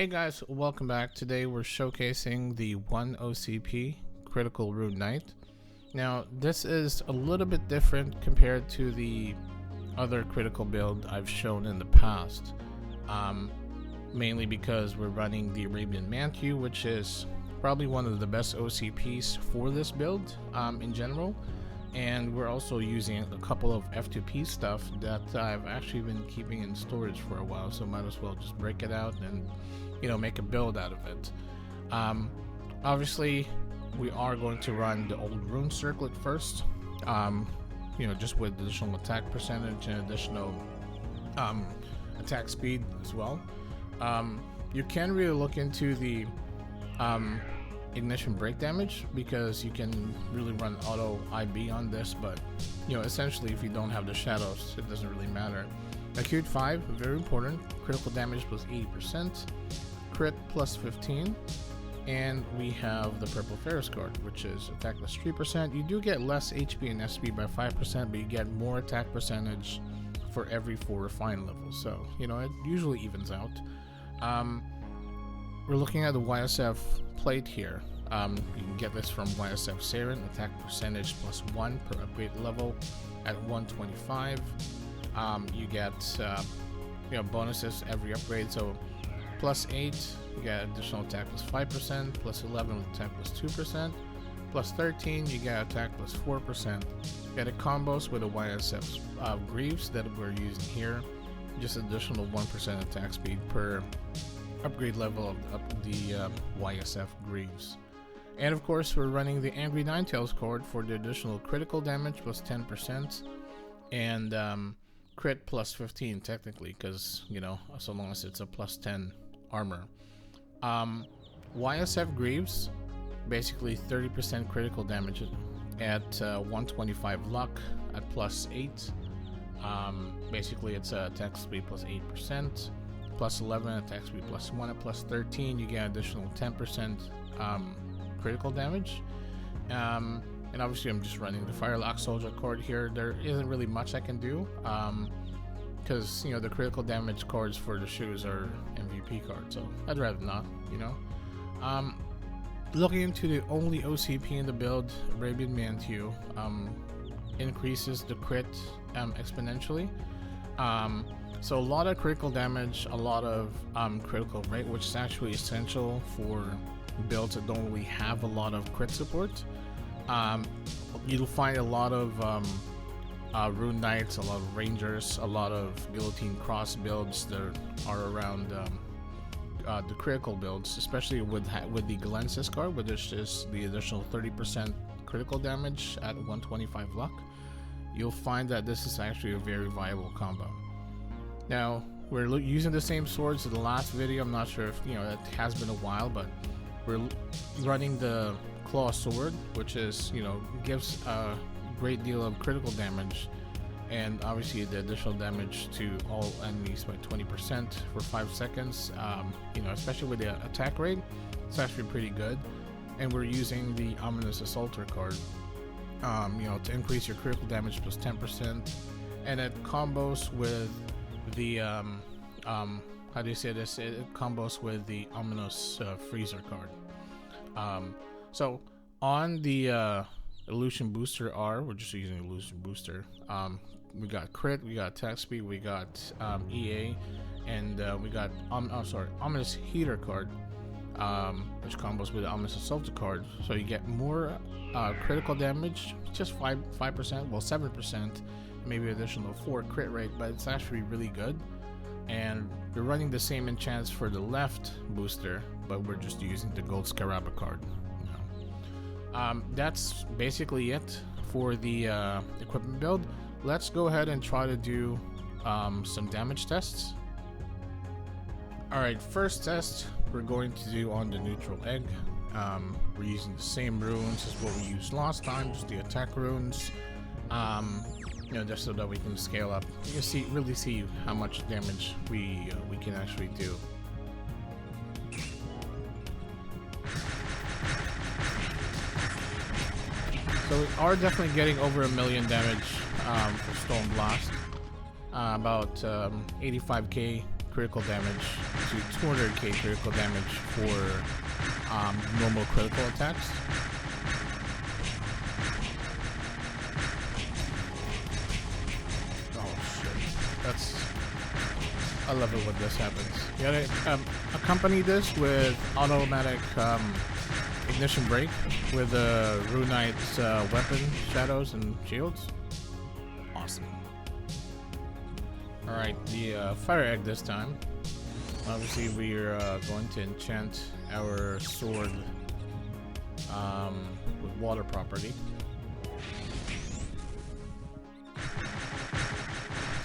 Hey guys, welcome back. Today we're showcasing the 1 OCP Critical Rune Knight. Now this is a little bit different compared to the other critical build I've shown in the past, mainly because we're running the Arabian Manteau, which is probably one of the best OCPs for this build in general, and we're also using a couple of F2P stuff that I've actually been keeping in storage for a while, so might as well just break it out and make a build out of it. Obviously we are going to run the old Rune Circlet first, just with additional attack percentage and additional attack speed as well. You can really look into the ignition break damage, because you can really run auto IB on this, but essentially if you don't have the shadows, it doesn't really matter. Acute 5, very important. Critical damage plus 80%, crit plus 15, and we have the purple Ferris card, which is attack plus 3%. You do get less HP and SP by 5%, but you get more attack percentage for every 4 refined levels, so it usually evens out. We're looking at the YSF plate here. You can get this from YSF Saren, attack percentage plus 1 per upgrade level at 125. You get bonuses every upgrade, so plus 8 you get additional attack plus 5%, plus 11 with attack plus 2%, plus 13 you get attack plus 4%. You get a combos with the YSF Greaves that we're using here, just additional 1% attack speed per upgrade level of the YSF Greaves. And of course we're running the Angry Ninetales card for the additional critical damage plus 10% and crit plus 15 technically, because so long as it's a plus 10 armor. YSF Greaves, basically 30% critical damage at 125 luck at plus 8. Basically it's attack speed plus 8%, plus 11 attack speed plus 1 at plus 13. You get additional 10% critical damage. And obviously I'm just running the Firelock Soldier card here. There isn't really much I can do, because the critical damage cards for the shoes are MVP cards, so I'd rather not. Looking into the only OCP in the build, Arabian Manteau, increases the crit exponentially. So a lot of critical damage, a lot of critical rate, which is actually essential for builds that don't really have a lot of crit support. You'll find a lot of Rune Knights, a lot of Rangers, a lot of Guillotine Cross builds that are around the critical builds, especially with the Galensis card, which is the additional 30% critical damage at 125 luck. You'll find that this is actually a very viable combo. Now we're using the same swords in the last video. I'm not sure if it has been a while, but we're running the Claw Sword, which is gives a great deal of critical damage, and obviously the additional damage to all enemies by 20% for 5 seconds. Especially with the attack rate, it's actually pretty good. And we're using the Ominous Assaulter card, to increase your critical damage plus 10%, and it combos with the how do you say this? It combos with the Ominous Freezer card. So on the Illusion Booster R, we're just using Illusion Booster. We got crit, we got attack speed, we got EA, and we got Ominous Heater card, which combos with the Ominous Assaulter card. So you get more critical damage, just 5%, well 7%, maybe additional 4 crit rate, but it's actually really good. And we're running the same enchants for the left booster, but we're just using the Gold Scaraba card. That's basically it for the equipment build. Let's go ahead and try to do some damage tests. Alright, first test we're going to do on the neutral egg. We're using the same runes as what we used last time, just the attack runes. Just so that we can scale up. You can really see how much damage we can actually do. So we are definitely getting over 1 million damage for Storm Blast. About 85k critical damage to 200k critical damage for normal critical attacks. Oh shit, I love it when this happens. You gotta accompany this with automatic ignition brake with Rune Knight's weapon, shadows, and shields. Awesome. Alright, the fire egg this time. Obviously, we're going to enchant our sword with water property.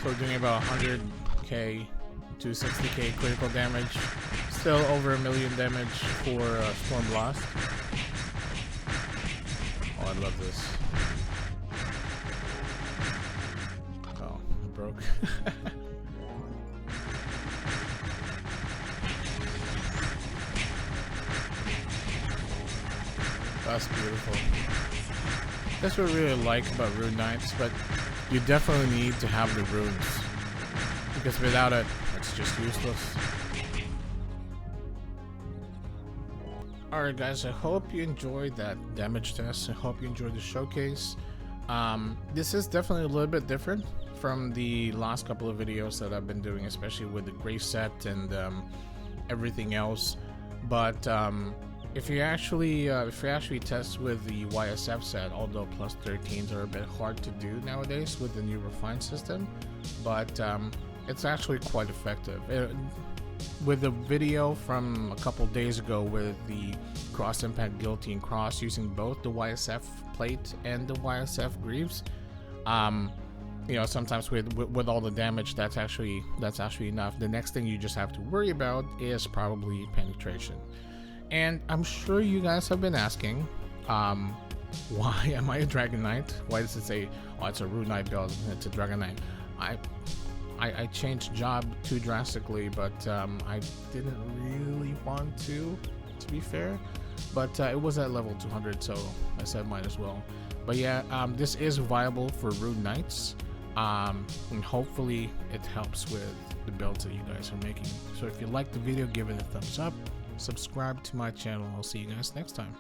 So we're doing about 100k to 60k critical damage. Still over 1 million damage for Storm Blast. Oh, I love this. Oh, it broke. That's beautiful. That's what I really like about Rune Knights, but you definitely need to have the runes, because without it, it's just useless. Alright guys, I hope you enjoyed that damage test. I hope you enjoyed the showcase. This is definitely a little bit different from the last couple of videos that I've been doing, especially with the gray set and everything else. But if you actually test with the YSF set, although plus 13s are a bit hard to do nowadays with the new refined system, but it's actually quite effective. With the video from a couple days ago with the Cross Impact Guillotine Cross using both the YSF plate and the YSF greaves, you know, sometimes with all the damage, that's actually enough. The next thing you just have to worry about is probably penetration. And I'm sure you guys have been asking, why am I a Dragon Knight? Why does it say, oh, it's a Rune Knight build, it's a Dragon Knight? I changed job too drastically, but I didn't really want to be fair. But it was at level 200, so I said might as well. But yeah, this is viable for Rune Knights, and hopefully it helps with the builds that you guys are making. So if you liked the video, give it a thumbs up, subscribe to my channel. I'll see you guys next time.